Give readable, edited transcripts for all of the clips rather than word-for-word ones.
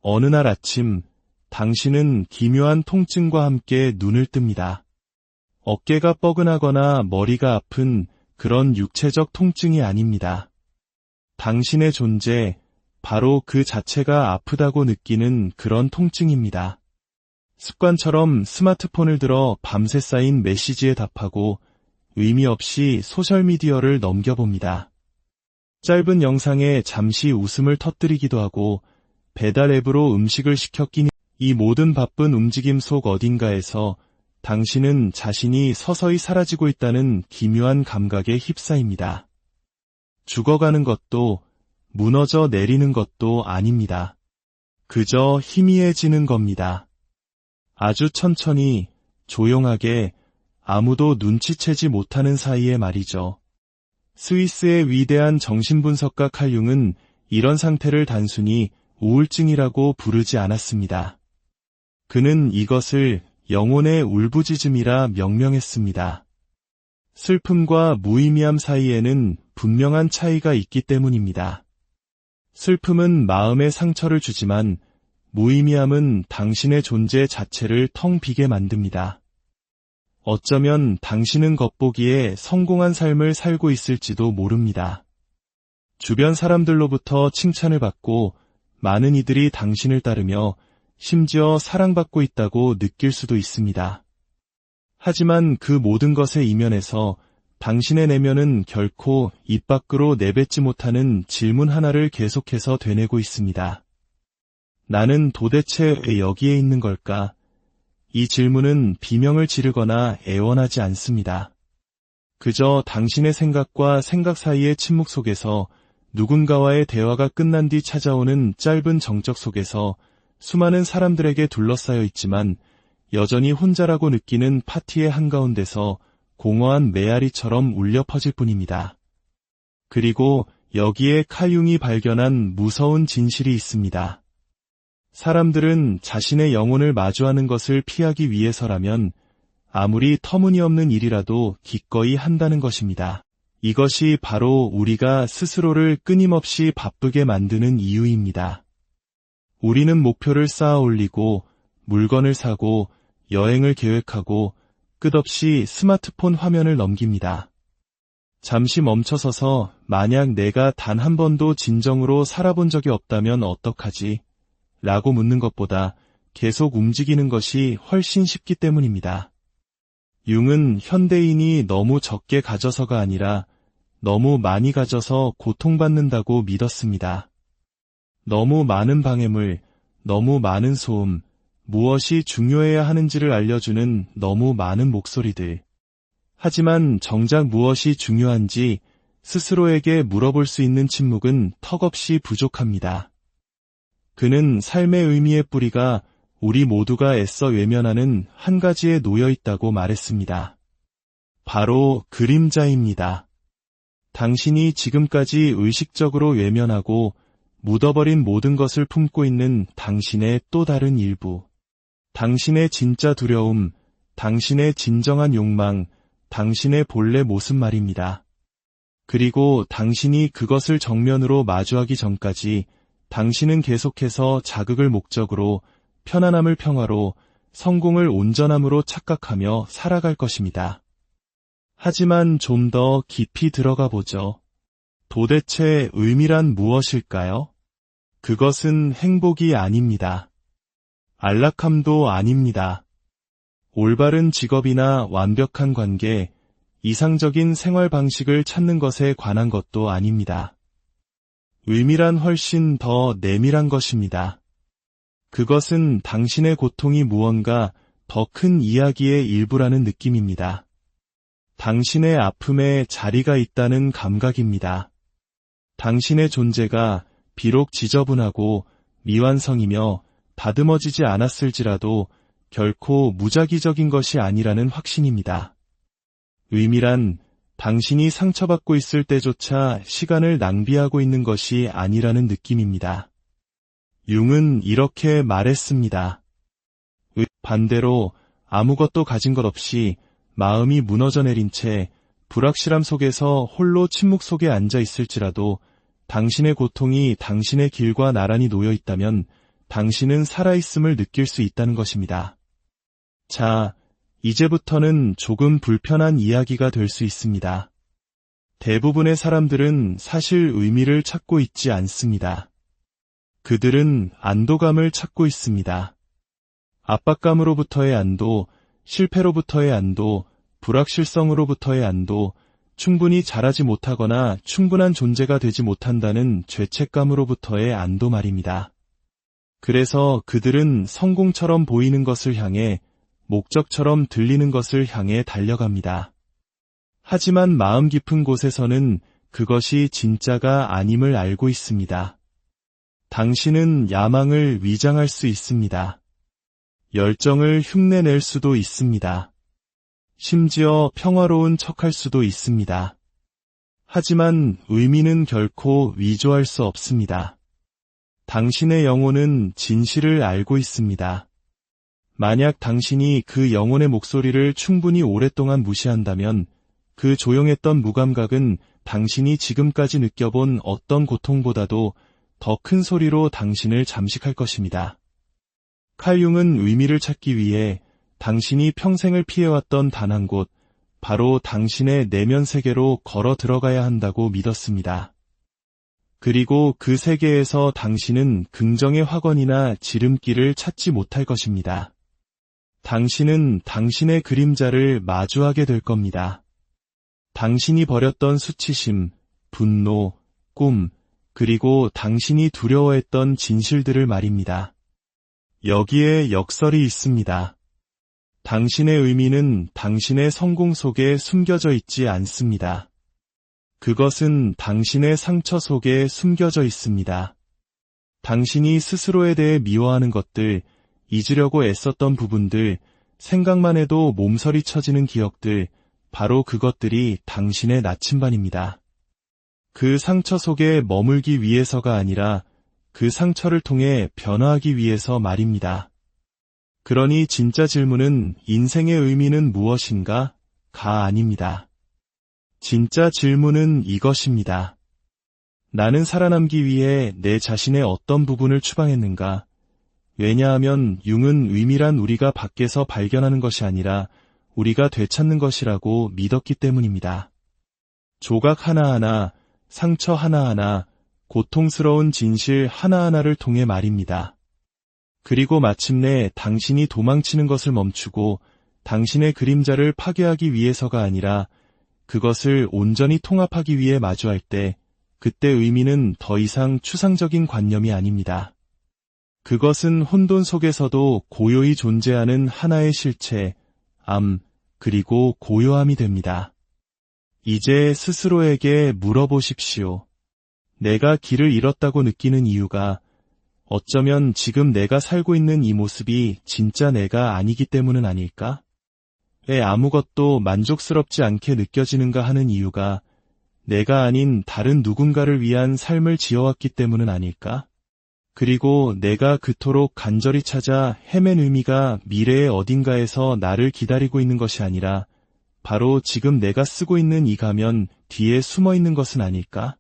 어느 날 아침, 당신은 기묘한 통증과 함께 눈을 뜹니다. 어깨가 뻐근하거나 머리가 아픈 그런 육체적 통증이 아닙니다. 당신의 존재, 바로 그 자체가 아프다고 느끼는 그런 통증입니다. 습관처럼 스마트폰을 들어 밤새 쌓인 메시지에 답하고 의미 없이 소셜미디어를 넘겨봅니다. 짧은 영상에 잠시 웃음을 터뜨리기도 하고 배달 앱으로 음식을 시켜 끼니 이 모든 바쁜 움직임 속 어딘가에서 당신은 자신이 서서히 사라지고 있다는 기묘한 감각에 휩싸입니다. 죽어가는 것도 무너져 내리는 것도 아닙니다. 그저 희미해지는 겁니다. 아주 천천히, 조용하게, 아무도 눈치채지 못하는 사이에 말이죠. 스위스의 위대한 정신분석가 칼 융은 이런 상태를 단순히 우울증이라고 부르지 않았습니다. 그는 이것을 영혼의 울부짖음이라 명명했습니다. 슬픔과 무의미함 사이에는 분명한 차이가 있기 때문입니다. 슬픔은 마음에 상처를 주지만 무의미함은 당신의 존재 자체를 텅 비게 만듭니다. 어쩌면 당신은 겉보기에 성공한 삶을 살고 있을지도 모릅니다. 주변 사람들로부터 칭찬을 받고 많은 이들이 당신을 따르며 심지어 사랑받고 있다고 느낄 수도 있습니다. 하지만 그 모든 것의 이면에서 당신의 내면은 결코 입 밖으로 내뱉지 못하는 질문 하나를 계속해서 되뇌고 있습니다. 나는 도대체 왜 여기에 있는 걸까? 이 질문은 비명을 지르거나 애원하지 않습니다. 그저 당신의 생각과 생각 사이의 침묵 속에서 누군가와의 대화가 끝난 뒤 찾아오는 짧은 정적 속에서 수많은 사람들에게 둘러싸여 있지만 여전히 혼자라고 느끼는 파티의 한가운데서 공허한 메아리처럼 울려 퍼질 뿐입니다. 그리고 여기에 칼 융이 발견한 무서운 진실이 있습니다. 사람들은 자신의 영혼을 마주하는 것을 피하기 위해서라면 아무리 터무니없는 일이라도 기꺼이 한다는 것입니다. 이것이 바로 우리가 스스로를 끊임없이 바쁘게 만드는 이유입니다. 우리는 목표를 쌓아 올리고 물건을 사고 여행을 계획하고 끝없이 스마트폰 화면을 넘깁니다. 잠시 멈춰서서 만약 내가 단 한 번도 진정으로 살아본 적이 없다면 어떡하지? 라고 묻는 것보다 계속 움직이는 것이 훨씬 쉽기 때문입니다. 융은 현대인이 너무 적게 가져서가 아니라 너무 많이 가져서 고통받는다고 믿었습니다. 너무 많은 방해물, 너무 많은 소음, 무엇이 중요해야 하는지를 알려주는 너무 많은 목소리들. 하지만 정작 무엇이 중요한지 스스로에게 물어볼 수 있는 침묵은 턱없이 부족합니다. 그는 삶의 의미의 뿌리가 우리 모두가 애써 외면하는 한 가지에 놓여 있다고 말했습니다. 바로 그림자입니다. 당신이 지금까지 의식적으로 외면하고 묻어버린 모든 것을 품고 있는 당신의 또 다른 일부. 당신의 진짜 두려움, 당신의 진정한 욕망, 당신의 본래 모습 말입니다. 그리고 당신이 그것을 정면으로 마주하기 전까지 당신은 계속해서 자극을 목적으로, 편안함을 평화로, 성공을 온전함으로 착각하며 살아갈 것입니다. 하지만 좀 더 깊이 들어가 보죠. 도대체 의미란 무엇일까요? 그것은 행복이 아닙니다. 안락함도 아닙니다. 올바른 직업이나 완벽한 관계, 이상적인 생활 방식을 찾는 것에 관한 것도 아닙니다. 의미란 훨씬 더 내밀한 것입니다. 그것은 당신의 고통이 무언가 더 큰 이야기의 일부라는 느낌입니다. 당신의 아픔에 자리가 있다는 감각입니다. 당신의 존재가 비록 지저분하고 미완성이며 다듬어지지 않았을지라도 결코 무작위적인 것이 아니라는 확신입니다. 의미란 당신이 상처받고 있을 때조차 시간을 낭비하고 있는 것이 아니라는 느낌입니다. 융은 이렇게 말했습니다. 반대로 아무것도 가진 것 없이 마음이 무너져 내린 채 불확실함 속에서 홀로 침묵 속에 앉아 있을지라도 당신의 고통이 당신의 길과 나란히 놓여 있다면 당신은 살아있음을 느낄 수 있다는 것입니다. 자, 이제부터는 조금 불편한 이야기가 될 수 있습니다. 대부분의 사람들은 사실 의미를 찾고 있지 않습니다. 그들은 안도감을 찾고 있습니다. 압박감으로부터의 안도, 실패로부터의 안도, 불확실성으로부터의 안도, 충분히 잘하지 못하거나 충분한 존재가 되지 못한다는 죄책감으로부터의 안도 말입니다. 그래서 그들은 성공처럼 보이는 것을 향해, 목적처럼 들리는 것을 향해 달려갑니다. 하지만 마음 깊은 곳에서는 그것이 진짜가 아님을 알고 있습니다. 당신은 야망을 위장할 수 있습니다. 열정을 흉내낼 수도 있습니다. 심지어 평화로운 척할 수도 있습니다. 하지만 의미는 결코 위조할 수 없습니다. 당신의 영혼은 진실을 알고 있습니다. 만약 당신이 그 영혼의 목소리를 충분히 오랫동안 무시한다면 그 조용했던 무감각은 당신이 지금까지 느껴본 어떤 고통보다도 더 큰 소리로 당신을 잠식할 것입니다. 칼 융은 의미를 찾기 위해 당신이 평생을 피해왔던 단 한 곳, 바로 당신의 내면 세계로 걸어 들어가야 한다고 믿었습니다. 그리고 그 세계에서 당신은 긍정의 확언이나 지름길을 찾지 못할 것입니다. 당신은 당신의 그림자를 마주하게 될 겁니다. 당신이 버렸던 수치심, 분노, 꿈, 그리고 당신이 두려워했던 진실들을 말입니다. 여기에 역설이 있습니다. 당신의 의미는 당신의 성공 속에 숨겨져 있지 않습니다. 그것은 당신의 상처 속에 숨겨져 있습니다. 당신이 스스로에 대해 미워하는 것들, 잊으려고 애썼던 부분들, 생각만 해도 몸서리 쳐지는 기억들, 바로 그것들이 당신의 나침반입니다. 그 상처 속에 머물기 위해서가 아니라 그 상처를 통해 변화하기 위해서 말입니다. 그러니 진짜 질문은 인생의 의미는 무엇인가? 가 아닙니다. 진짜 질문은 이것입니다. 나는 살아남기 위해 내 자신의 어떤 부분을 추방했는가? 왜냐하면 융은 의미란 우리가 밖에서 발견하는 것이 아니라 우리가 되찾는 것이라고 믿었기 때문입니다. 조각 하나하나, 상처 하나하나, 고통스러운 진실 하나하나를 통해 말입니다. 그리고 마침내 당신이 도망치는 것을 멈추고 당신의 그림자를 파괴하기 위해서가 아니라 그것을 온전히 통합하기 위해 마주할 때, 그때 의미는 더 이상 추상적인 관념이 아닙니다. 그것은 혼돈 속에서도 고요히 존재하는 하나의 실체, 암, 그리고 고요함이 됩니다. 이제 스스로에게 물어보십시오. 내가 길을 잃었다고 느끼는 이유가 어쩌면 지금 내가 살고 있는 이 모습이 진짜 내가 아니기 때문은 아닐까? 왜 아무것도 만족스럽지 않게 느껴지는가 하는 이유가 내가 아닌 다른 누군가를 위한 삶을 지어왔기 때문은 아닐까? 그리고 내가 그토록 간절히 찾아 헤맨 의미가 미래의 어딘가에서 나를 기다리고 있는 것이 아니라 바로 지금 내가 쓰고 있는 이 가면 뒤에 숨어 있는 것은 아닐까?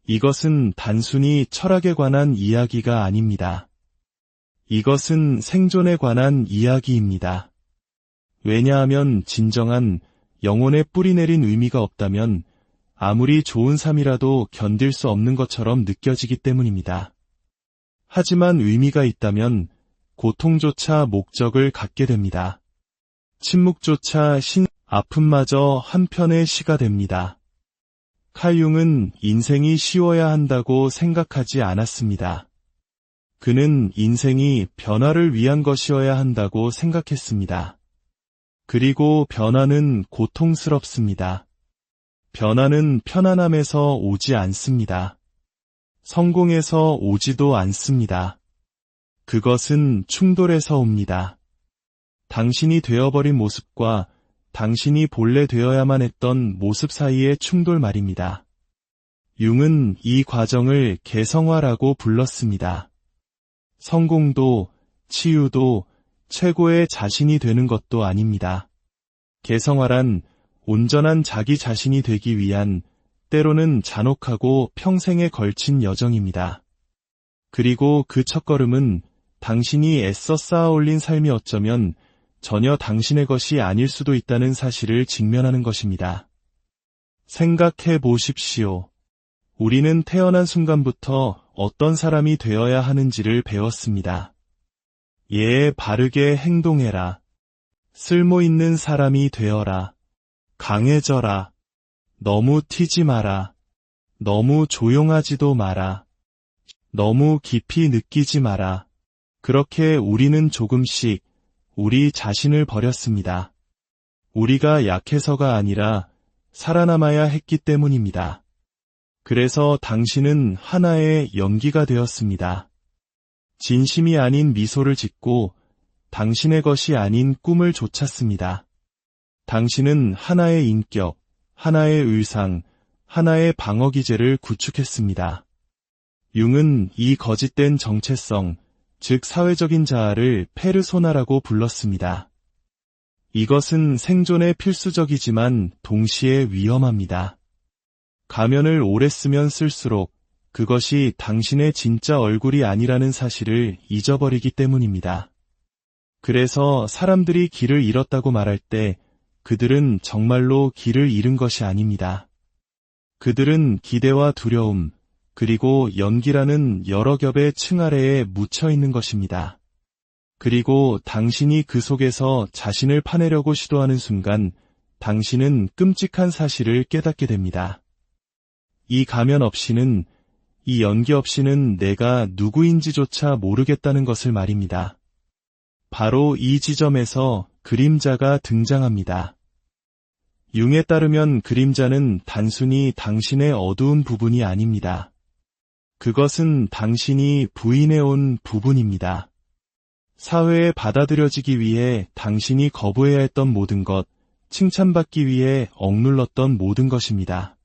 이것은 단순히 철학에 관한 이야기가 아닙니다. 이것은 생존에 관한 이야기입니다. 왜냐하면 진정한 영혼에 뿌리내린 의미가 없다면 아무리 좋은 삶이라도 견딜 수 없는 것처럼 느껴지기 때문입니다. 하지만 의미가 있다면 고통조차 목적을 갖게 됩니다. 침묵조차 아픔마저 한편의 시가 됩니다. 칼 융은 인생이 쉬워야 한다고 생각하지 않았습니다. 그는 인생이 변화를 위한 것이어야 한다고 생각했습니다. 그리고 변화는 고통스럽습니다. 변화는 편안함에서 오지 않습니다. 성공에서 오지도 않습니다. 그것은 충돌에서 옵니다. 당신이 되어버린 모습과 당신이 본래 되어야만 했던 모습 사이의 충돌 말입니다. 융은 이 과정을 개성화라고 불렀습니다. 성공도, 치유도 최고의 자신이 되는 것도 아닙니다. 개성화란 온전한 자기 자신이 되기 위한 때로는 잔혹하고 평생에 걸친 여정입니다. 그리고 그 첫걸음은 당신이 애써 쌓아올린 삶이 어쩌면 전혀 당신의 것이 아닐 수도 있다는 사실을 직면하는 것입니다. 생각해 보십시오. 우리는 태어난 순간부터 어떤 사람이 되어야 하는지를 배웠습니다. 예에 바르게 행동해라. 쓸모 있는 사람이 되어라. 강해져라. 너무 튀지 마라. 너무 조용하지도 마라. 너무 깊이 느끼지 마라. 그렇게 우리는 조금씩 우리 자신을 버렸습니다. 우리가 약해서가 아니라 살아남아야 했기 때문입니다. 그래서 당신은 하나의 연기가 되었습니다. 진심이 아닌 미소를 짓고 당신의 것이 아닌 꿈을 좇았습니다. 당신은 하나의 인격, 하나의 의상, 하나의 방어기제를 구축했습니다. 융은 이 거짓된 정체성, 즉 사회적인 자아를 페르소나라고 불렀습니다. 이것은 생존에 필수적이지만 동시에 위험합니다. 가면을 오래 쓰면 쓸수록 그것이 당신의 진짜 얼굴이 아니라는 사실을 잊어버리기 때문입니다. 그래서 사람들이 길을 잃었다고 말할 때 그들은 정말로 길을 잃은 것이 아닙니다. 그들은 기대와 두려움, 그리고 연기라는 여러 겹의 층 아래에 묻혀 있는 것입니다. 그리고 당신이 그 속에서 자신을 파내려고 시도하는 순간 당신은 끔찍한 사실을 깨닫게 됩니다. 이 가면 없이는, 이 연기 없이는 내가 누구인지조차 모르겠다는 것을 말입니다. 바로 이 지점에서 그림자가 등장합니다. 융에 따르면 그림자는 단순히 당신의 어두운 부분이 아닙니다. 그것은 당신이 부인해온 부분입니다. 사회에 받아들여지기 위해 당신이 거부해야 했던 모든 것, 칭찬받기 위해 억눌렀던 모든 것입니다.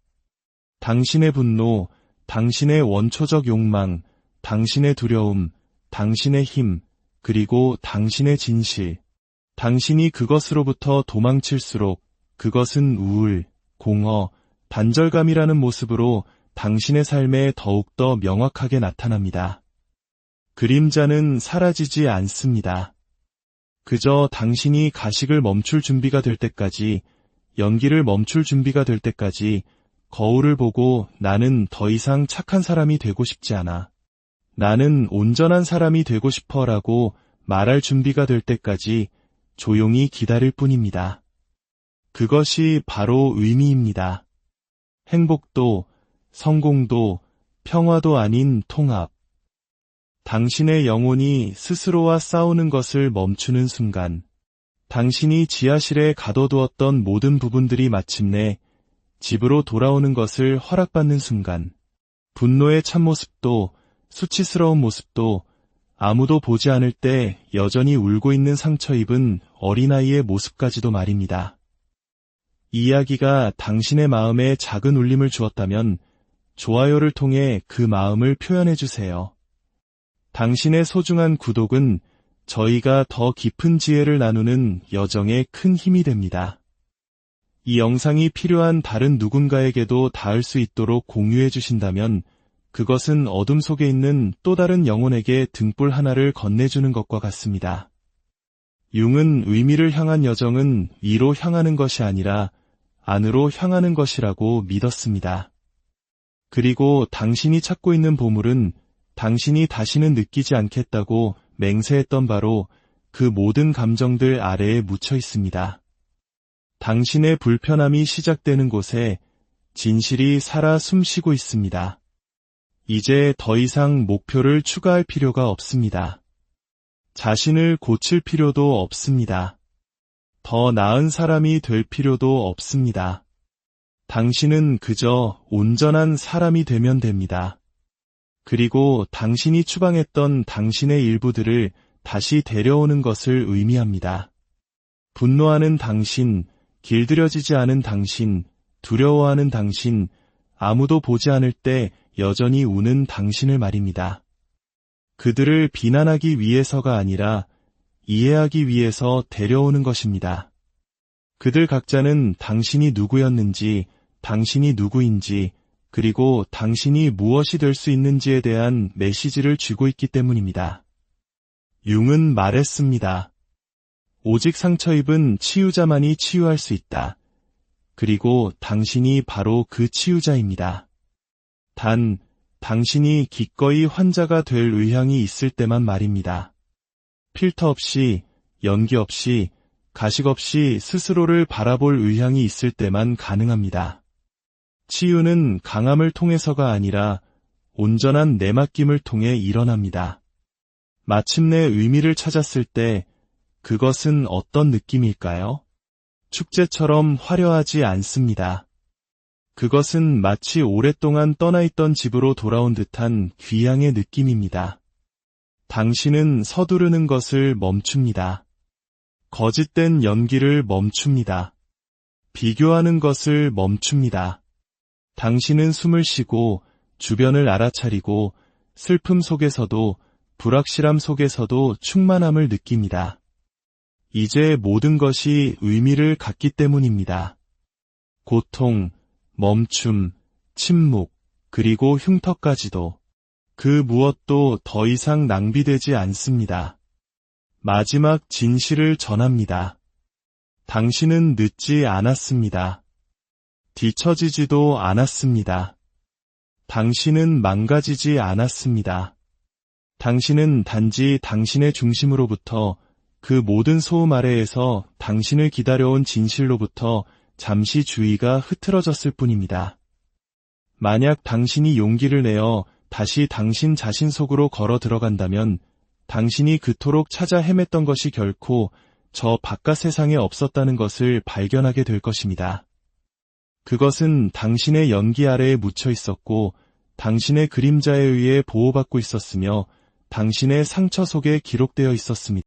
당신의 분노, 당신의 원초적 욕망, 당신의 두려움, 당신의 힘, 그리고 당신의 진실. 당신이 그것으로부터 도망칠수록 그것은 우울, 공허, 단절감이라는 모습으로 당신의 삶에 더욱더 명확하게 나타납니다. 그림자는 사라지지 않습니다. 그저 당신이 가식을 멈출 준비가 될 때까지, 연기를 멈출 준비가 될 때까지 거울을 보고 나는 더 이상 착한 사람이 되고 싶지 않아. 나는 온전한 사람이 되고 싶어라고 말할 준비가 될 때까지 조용히 기다릴 뿐입니다. 그것이 바로 의미입니다. 행복도, 성공도, 평화도 아닌 통합. 당신의 영혼이 스스로와 싸우는 것을 멈추는 순간, 당신이 지하실에 가둬두었던 모든 부분들이 마침내 집으로 돌아오는 것을 허락받는 순간, 분노의 참모습도, 수치스러운 모습도, 아무도 보지 않을 때 여전히 울고 있는 상처 입은 어린아이의 모습까지도 말입니다. 이 이야기가 당신의 마음에 작은 울림을 주었다면 좋아요를 통해 그 마음을 표현해주세요. 당신의 소중한 구독은 저희가 더 깊은 지혜를 나누는 여정에 큰 힘이 됩니다. 이 영상이 필요한 다른 누군가에게도 닿을 수 있도록 공유해 주신다면 그것은 어둠 속에 있는 또 다른 영혼에게 등불 하나를 건네주는 것과 같습니다. 융은 의미를 향한 여정은 위로 향하는 것이 아니라 안으로 향하는 것이라고 믿었습니다. 그리고 당신이 찾고 있는 보물은 당신이 다시는 느끼지 않겠다고 맹세했던 바로 그 모든 감정들 아래에 묻혀 있습니다. 당신의 불편함이 시작되는 곳에 진실이 살아 숨쉬고 있습니다. 이제 더 이상 목표를 추가할 필요가 없습니다. 자신을 고칠 필요도 없습니다. 더 나은 사람이 될 필요도 없습니다. 당신은 그저 온전한 사람이 되면 됩니다. 그리고 당신이 추방했던 당신의 일부들을 다시 데려오는 것을 의미합니다. 분노하는 당신, 길들여지지 않은 당신, 두려워하는 당신, 아무도 보지 않을 때 여전히 우는 당신을 말입니다. 그들을 비난하기 위해서가 아니라 이해하기 위해서 데려오는 것입니다. 그들 각자는 당신이 누구였는지, 당신이 누구인지, 그리고 당신이 무엇이 될 수 있는지에 대한 메시지를 쥐고 있기 때문입니다. 융은 말했습니다. 오직 상처 입은 치유자만이 치유할 수 있다. 그리고 당신이 바로 그 치유자입니다. 단, 당신이 기꺼이 환자가 될 의향이 있을 때만 말입니다. 필터 없이, 연기 없이, 가식 없이 스스로를 바라볼 의향이 있을 때만 가능합니다. 치유는 강함을 통해서가 아니라 온전한 내맡김을 통해 일어납니다. 마침내 의미를 찾았을 때 그것은 어떤 느낌일까요? 축제처럼 화려하지 않습니다. 그것은 마치 오랫동안 떠나있던 집으로 돌아온 듯한 귀향의 느낌입니다. 당신은 서두르는 것을 멈춥니다. 거짓된 연기를 멈춥니다. 비교하는 것을 멈춥니다. 당신은 숨을 쉬고 주변을 알아차리고 슬픔 속에서도 불확실함 속에서도 충만함을 느낍니다. 이제 모든 것이 의미를 갖기 때문입니다. 고통, 멈춤, 침묵, 그리고 흉터까지도 그 무엇도 더 이상 낭비되지 않습니다. 마지막 진실을 전합니다. 당신은 늦지 않았습니다. 뒤처지지도 않았습니다. 당신은 망가지지 않았습니다. 당신은 단지 당신의 중심으로부터 그 모든 소음 아래에서 당신을 기다려온 진실로부터 잠시 주의가 흐트러졌을 뿐입니다. 만약 당신이 용기를 내어 다시 당신 자신 속으로 걸어 들어간다면 당신이 그토록 찾아 헤맸던 것이 결코 저 바깥 세상에 없었다는 것을 발견하게 될 것입니다. 그것은 당신의 연기 아래에 묻혀 있었고 당신의 그림자에 의해 보호받고 있었으며 당신의 상처 속에 기록되어 있었습니다.